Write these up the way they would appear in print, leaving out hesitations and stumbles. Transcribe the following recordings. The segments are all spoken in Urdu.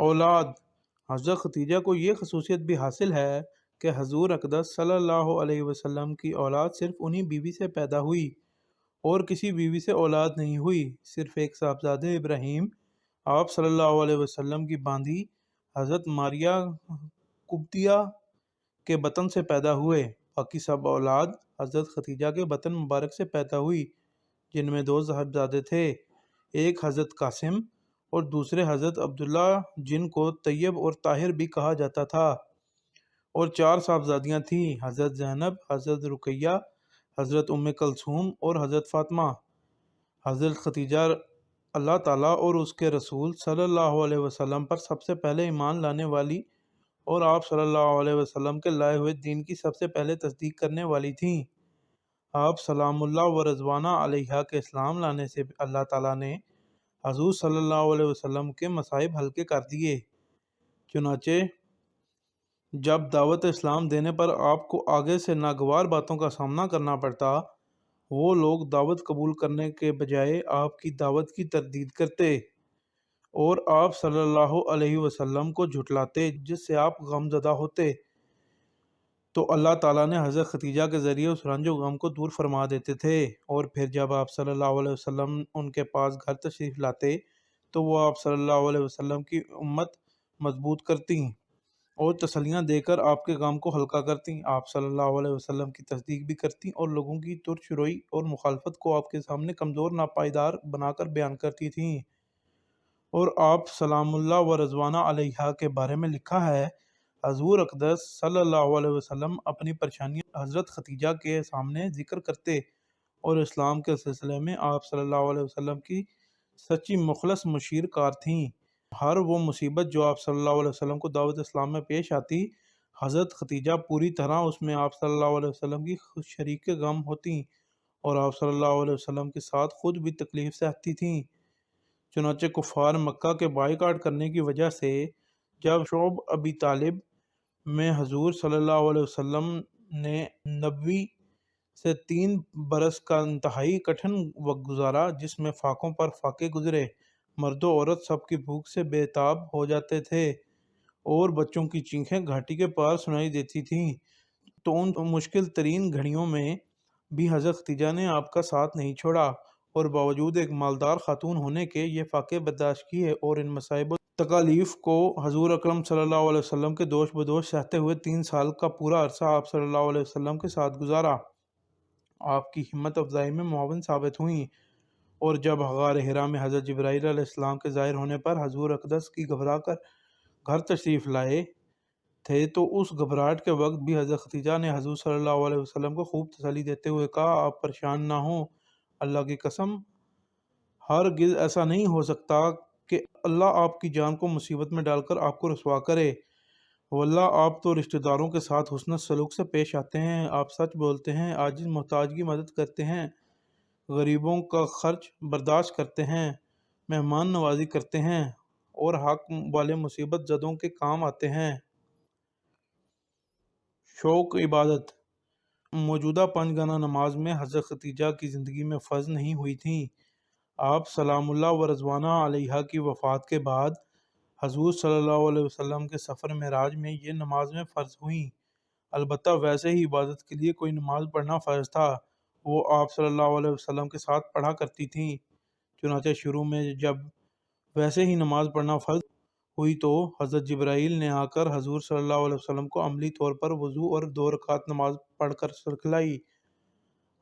اولاد۔ حضرت ختیجہ کو یہ خصوصیت بھی حاصل ہے کہ حضور اقدس صلی اللہ علیہ وسلم کی اولاد صرف انہی بیوی سے پیدا ہوئی اور کسی بیوی سے اولاد نہیں ہوئی۔ صرف ایک صاحبزادے ابراہیم آپ صلی اللہ علیہ وسلم کی باندھی حضرت ماریہ قبطیہ کے بطن سے پیدا ہوئے۔ باقی سب اولاد حضرت ختیجہ کے بطن مبارک سے پیدا ہوئی، جن میں 2 صاحبزادے تھے، ایک حضرت قاسم اور دوسرے حضرت عبداللہ جن کو طیب اور طاہر بھی کہا جاتا تھا، اور 4 صاحبزادیاں تھیں، حضرت زینب، حضرت رقیہ، حضرت ام کلثوم اور حضرت فاطمہ۔ حضرت ختیجہ اللہ تعالیٰ اور اس کے رسول صلی اللہ علیہ وسلم پر سب سے پہلے ایمان لانے والی اور آپ صلی اللہ علیہ وسلم کے لائے ہوئے دین کی سب سے پہلے تصدیق کرنے والی تھیں۔ آپ سلام اللہ و رضوانہ علیہا کے اسلام لانے سے اللہ تعالیٰ نے حضور صلی اللہ علیہ وسلم کے مصائب ہلکے کر دیے۔ چنانچہ جب دعوت اسلام دینے پر آپ کو آگے سے ناگوار باتوں کا سامنا کرنا پڑتا، وہ لوگ دعوت قبول کرنے کے بجائے آپ کی دعوت کی تردید کرتے اور آپ صلی اللہ علیہ وسلم کو جھٹلاتے، جس سے آپ غم زدہ ہوتے، تو اللہ تعالیٰ نے حضرت ختیجہ کے ذریعے اس رنج و غم کو دور فرما دیتے تھے، اور پھر جب آپ صلی اللہ علیہ وسلم ان کے پاس گھر تشریف لاتے تو وہ آپ صلی اللہ علیہ وسلم کی امت مضبوط کرتی اور تسلیاں دے کر آپ کے غم کو ہلکا کرتی۔ آپ صلی اللہ علیہ وسلم کی تصدیق بھی کرتی اور لوگوں کی ترش روئی اور مخالفت کو آپ کے سامنے کمزور ناپائیدار بنا کر بیان کرتی تھیں۔ اور آپ سلام اللہ و رضوانہ علیہا کے بارے میں لکھا ہے، حضور اقدس صلی اللہ علیہ وسلم اپنی پریشانیاں حضرت ختیجہ کے سامنے ذکر کرتے اور اسلام کے سلسلے میں آپ صلی اللہ علیہ وسلم کی سچی مخلص مشیر کار تھیں۔ ہر وہ مصیبت جو آپ صلی اللہ علیہ وسلم کو دعوت اسلام میں پیش آتی، حضرت ختیجہ پوری طرح اس میں آپ صلی اللہ علیہ وسلم کی شریک غم ہوتی اور آپ صلی اللہ علیہ وسلم کے ساتھ خود بھی تکلیف سہتی تھیں۔ چنانچہ کفار مکہ کے بائیکاٹ کرنے کی وجہ سے جب شعب ابی طالب میں حضور صلی اللہ علیہ وسلم نے نبوی سے 3 برس کا انتہائی کٹھن وقت گزارا، جس میں فاقوں پر فاقے گزرے، مرد و عورت سب کی بھوک سے بے تاب ہو جاتے تھے اور بچوں کی چیخیں گھاٹی کے پار سنائی دیتی تھیں، تو ان مشکل ترین گھڑیوں میں بھی حضرت ختیجہ نے آپ کا ساتھ نہیں چھوڑا اور باوجود ایک مالدار خاتون ہونے کے یہ فاقے برداشت کیے اور ان مصائب و تکالیف کو حضور اکرم صلی اللہ علیہ وسلم کے دوش بدوش سہتے ہوئے 3 سال کا پورا عرصہ آپ صلی اللہ علیہ وسلم کے ساتھ گزارا۔ آپ کی ہمت افزائی میں معاون ثابت ہوئیں، اور جب غار حرا میں حضرت جبرائیل علیہ السلام کے ظاہر ہونے پر حضور اقدس کی گھبرا کر گھر تشریف لائے تھے، تو اس گھبراہٹ کے وقت بھی حضرت ختیجہ نے حضور صلی اللہ علیہ وسلم کو خوب تسلی دیتے ہوئے کہا، آپ پریشان نہ ہوں، اللہ کی قسم ہرگز ایسا نہیں ہو سکتا کہ اللہ آپ کی جان کو مصیبت میں ڈال کر آپ کو رسوا کرے۔ واللہ آپ تو رشتہ داروں کے ساتھ حسن سلوک سے پیش آتے ہیں، آپ سچ بولتے ہیں، عاجز محتاج کی مدد کرتے ہیں، غریبوں کا خرچ برداشت کرتے ہیں، مہمان نوازی کرتے ہیں اور حق والے مصیبت زدوں کے کام آتے ہیں۔ شوق عبادت۔ موجودہ 5 گانا نماز میں حضرت ختیجہ کی زندگی میں فرض نہیں ہوئی تھیں۔ آپ سلام اللہ و رضوانہ علیہا کی وفات کے بعد حضور صلی اللہ علیہ وسلم کے سفر معراج میں یہ نماز میں فرض ہوئیں۔ البتہ ویسے ہی عبادت کے لیے کوئی نماز پڑھنا فرض تھا، وہ آپ صلی اللہ علیہ وسلم کے ساتھ پڑھا کرتی تھیں۔ چنانچہ شروع میں جب ویسے ہی نماز پڑھنا فرض ہوئی تو حضرت جبرائیل نے آ کر حضور صلی اللہ علیہ وسلم کو عملی طور پر وضو اور 2 رکعت نماز پڑھ کر سکھلائی۔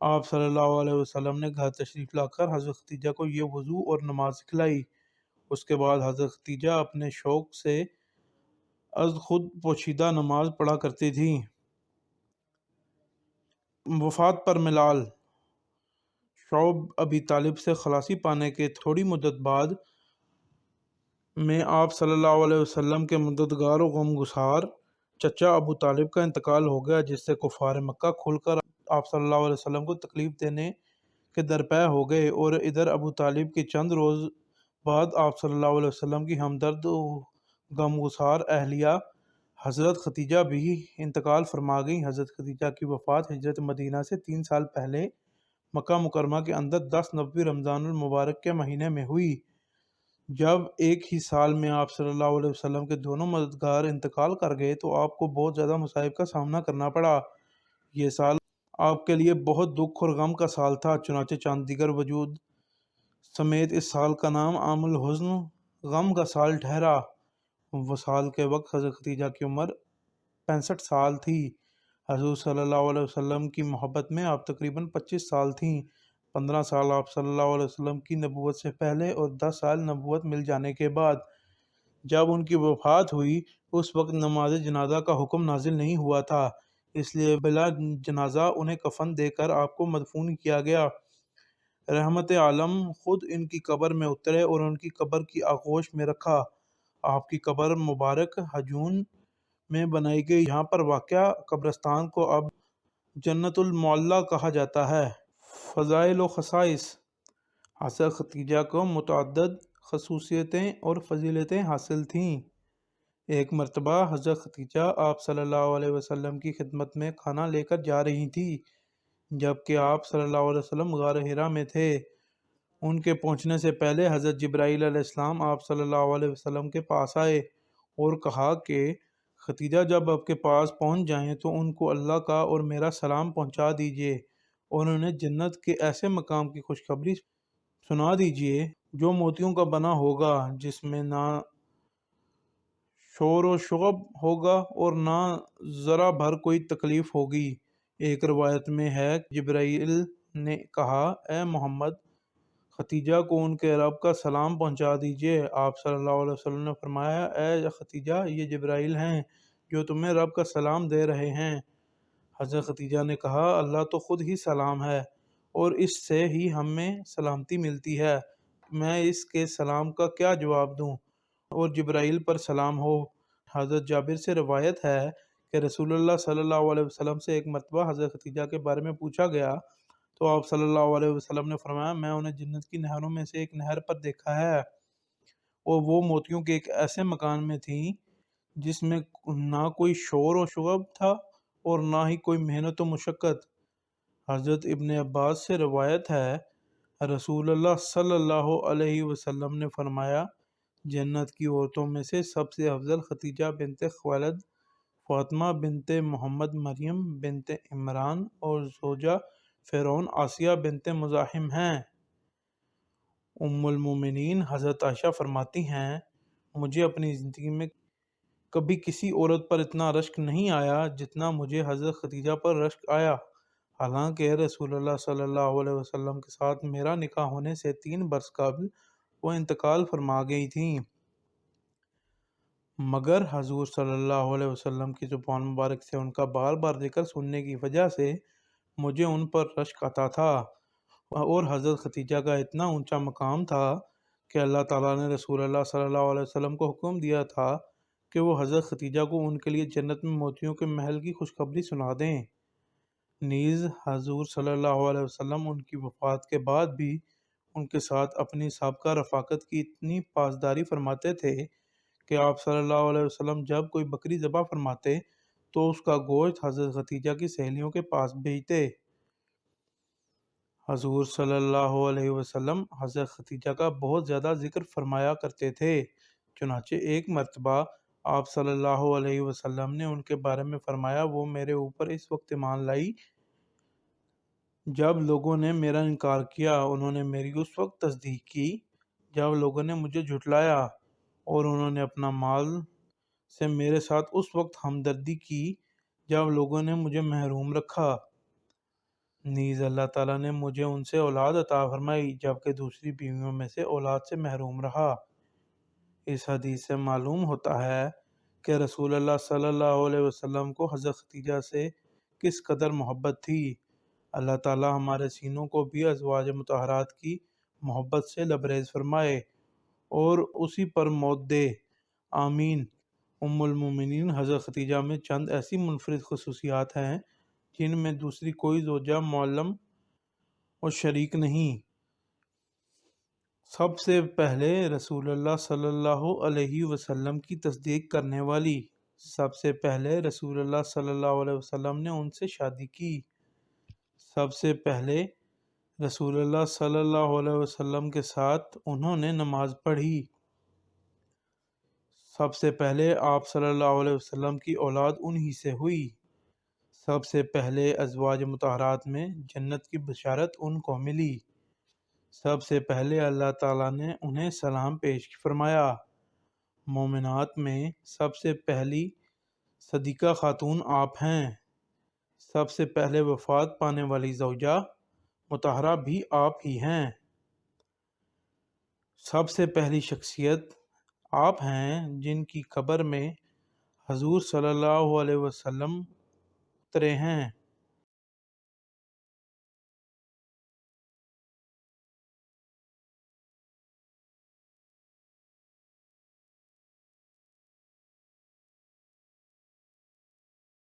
آپ صلی اللہ علیہ وسلم نے گھر تشریف لا کر حضرت ختیجہ کو یہ وضو اور نماز سکھلائی۔ اس کے بعد حضرت ختیجہ اپنے شوق سے از خود پوشیدہ نماز پڑھا کرتی تھیں۔ وفات پر ملال۔ شعب ابی طالب سے خلاصی پانے کے تھوڑی مدت بعد میں آپ صلی اللہ علیہ وسلم کے مددگار و غم گسار چچا ابو طالب کا انتقال ہو گیا، جس سے کفار مکہ کھل کر آپ صلی اللہ علیہ وسلم کو تکلیف دینے کے درپے ہو گئے، اور ادھر ابو طالب کے چند روز بعد آپ صلی اللہ علیہ وسلم کی ہمدرد و غم گسار اہلیہ حضرت ختیجہ بھی انتقال فرما گئیں۔ حضرت ختیجہ کی وفات ہجرت مدینہ سے 3 سال پہلے مکہ مکرمہ کے اندر 10 نبوی رمضان المبارک کے مہینے میں ہوئی۔ جب ایک ہی سال میں آپ صلی اللہ علیہ وسلم کے دونوں مددگار انتقال کر گئے تو آپ کو بہت زیادہ مصائب کا سامنا کرنا پڑا۔ یہ سال آپ کے لیے بہت دکھ اور غم کا سال تھا، چنانچہ چاند دیگر وجود سمیت اس سال کا نام عام الحزن غم کا سال ٹھہرا۔ وصال کے وقت حضرت خدیجہ کی عمر 65 سال تھی۔ حضور صلی اللہ علیہ وسلم کی محبت میں آپ تقریباً 25 سال تھیں۔ 15 سال آپ صلی اللہ علیہ وسلم کی نبوت سے پہلے اور 10 سال نبوت مل جانے کے بعد۔ جب ان کی وفات ہوئی اس وقت نماز جنازہ کا حکم نازل نہیں ہوا تھا، اس لیے بلا جنازہ انہیں کفن دے کر آپ کو مدفون کیا گیا۔ رحمت عالم خود ان کی قبر میں اترے اور ان کی قبر کی آغوش میں رکھا۔ آپ کی قبر مبارک حجون میں بنائی گئی، یہاں پر واقع قبرستان کو اب جنت المعلیٰ کہا جاتا ہے۔ فضائل و خصائص: حضرت خدیجہ کو متعدد خصوصیتیں اور فضیلتیں حاصل تھیں۔ ایک مرتبہ حضرت خدیجہ آپ صلی اللہ علیہ وسلم کی خدمت میں کھانا لے کر جا رہی تھیں، جبکہ آپ صلی اللہ علیہ وسلم غار حرا میں تھے۔ ان کے پہنچنے سے پہلے حضرت جبرائیل علیہ السلام آپ صلی اللہ علیہ وسلم کے پاس آئے اور کہا کہ خدیجہ جب آپ کے پاس پہنچ جائیں تو ان کو اللہ کا اور میرا سلام پہنچا دیجیے اور انہیں جنت کے ایسے مقام کی خوشخبری سنا دیجیے جو موتیوں کا بنا ہوگا، جس میں نہ شور و شغب ہوگا اور نہ ذرا بھر کوئی تکلیف ہوگی۔ ایک روایت میں ہے جبرائیل نے کہا، اے محمد، خدیجہ کو ان کے رب کا سلام پہنچا دیجیے۔ آپ صلی اللہ علیہ وسلم نے فرمایا، اے خدیجہ، یہ جبرائیل ہیں جو تمہیں رب کا سلام دے رہے ہیں۔ حضرت خدیجہ نے کہا، اللہ تو خود ہی سلام ہے اور اس سے ہی ہمیں سلامتی ملتی ہے، میں اس کے سلام کا کیا جواب دوں اور جبرائیل پر سلام ہو۔ حضرت جابر سے روایت ہے کہ رسول اللہ صلی اللہ علیہ وسلم سے ایک مرتبہ حضرت خدیجہ کے بارے میں پوچھا گیا تو آپ صلی اللہ علیہ وسلم نے فرمایا، میں انہیں جنت کی نہروں میں سے ایک نہر پر دیکھا ہے اور وہ موتیوں کے ایک ایسے مکان میں تھیں جس میں نہ کوئی شور و شغب تھا اور نہ ہی کوئی محنت و مشقت۔ حضرت ابن عباس سے روایت ہے رسول اللہ صلی اللہ علیہ وسلم نے فرمایا، جنت کی عورتوں میں سے سب سے افضل خدیجہ بنت خویلد، فاطمہ بنت محمد، مریم بنت عمران اور زوجہ فرعون آسیہ بنت مزاحم ہیں۔ ام المومنین حضرت عائشہ فرماتی ہیں، مجھے اپنی زندگی میں کبھی کسی عورت پر اتنا رشک نہیں آیا جتنا مجھے حضرت خدیجہ پر رشک آیا، حالانکہ رسول اللہ صلی اللہ علیہ وسلم کے ساتھ میرا نکاح ہونے سے 3 برس قبل وہ انتقال فرما گئی تھیں، مگر حضور صلی اللہ علیہ وسلم کی زبان مبارک سے ان کا بار بار ذکر سننے کی وجہ سے مجھے ان پر رشک آتا تھا، اور حضرت خدیجہ کا اتنا اونچا مقام تھا کہ اللہ تعالیٰ نے رسول اللہ صلی اللہ علیہ وسلم کو حکم دیا تھا کہ وہ حضرت خدیجہ کو ان کے لیے جنت میں موتیوں کے محل کی خوشخبری سنا دیں۔ نیز حضور صلی اللہ علیہ وسلم ان کی وفات کے بعد بھی ان کے ساتھ اپنی سابقہ رفاقت کی اتنی پاسداری فرماتے تھے کہ آپ صلی اللہ علیہ وسلم جب کوئی بکری ذبح فرماتے تو اس کا گوشت حضرت خدیجہ کی سہیلیوں کے پاس بھیجتے۔ حضور صلی اللہ علیہ وسلم حضرت خدیجہ کا بہت زیادہ ذکر فرمایا کرتے تھے، چنانچہ ایک مرتبہ آپ صلی اللہ علیہ وسلم نے ان کے بارے میں فرمایا، وہ میرے اوپر اس وقت ایمان لائی جب لوگوں نے میرا انکار کیا، انہوں نے میری اس وقت تصدیق کی جب لوگوں نے مجھے جھٹلایا، اور انہوں نے اپنا مال سے میرے ساتھ اس وقت ہمدردی کی جب لوگوں نے مجھے محروم رکھا۔ نیز اللہ تعالیٰ نے مجھے ان سے اولاد عطا فرمائی جبکہ دوسری بیویوں میں سے اولاد سے محروم رہا۔ اس حدیث سے معلوم ہوتا ہے کہ رسول اللہ صلی اللہ علیہ وسلم کو حضرت خدیجہ سے کس قدر محبت تھی۔ اللہ تعالیٰ ہمارے سینوں کو بھی ازواج مطہرات کی محبت سے لبریز فرمائے اور اسی پر موت دے، آمین۔ ام المومنین حضرت خدیجہ میں چند ایسی منفرد خصوصیات ہیں جن میں دوسری کوئی زوجہ معلم اور شریک نہیں۔ سب سے پہلے رسول اللہ صلی اللہ علیہ وسلم کی تصدیق کرنے والی، سب سے پہلے رسول اللہ صلی اللہ علیہ وسلم نے ان سے شادی کی، سب سے پہلے رسول اللہ صلی اللہ علیہ وسلم کے ساتھ انہوں نے نماز پڑھی، سب سے پہلے آپ صلی اللہ علیہ وسلم کی اولاد انہی سے ہوئی۔ سب سے پہلے ازواج مطہرات میں جنت کی بشارت ان کو ملی۔ سب سے پہلے اللہ تعالیٰ نے انہیں سلام پیش فرمایا۔ مومنات میں سب سے پہلی صدیقہ خاتون آپ ہیں۔ سب سے پہلے وفات پانے والی زوجہ مطہرہ بھی آپ ہی ہیں۔ سب سے پہلی شخصیت آپ ہیں جن کی قبر میں حضور صلی اللہ علیہ وسلم اترے ہیں۔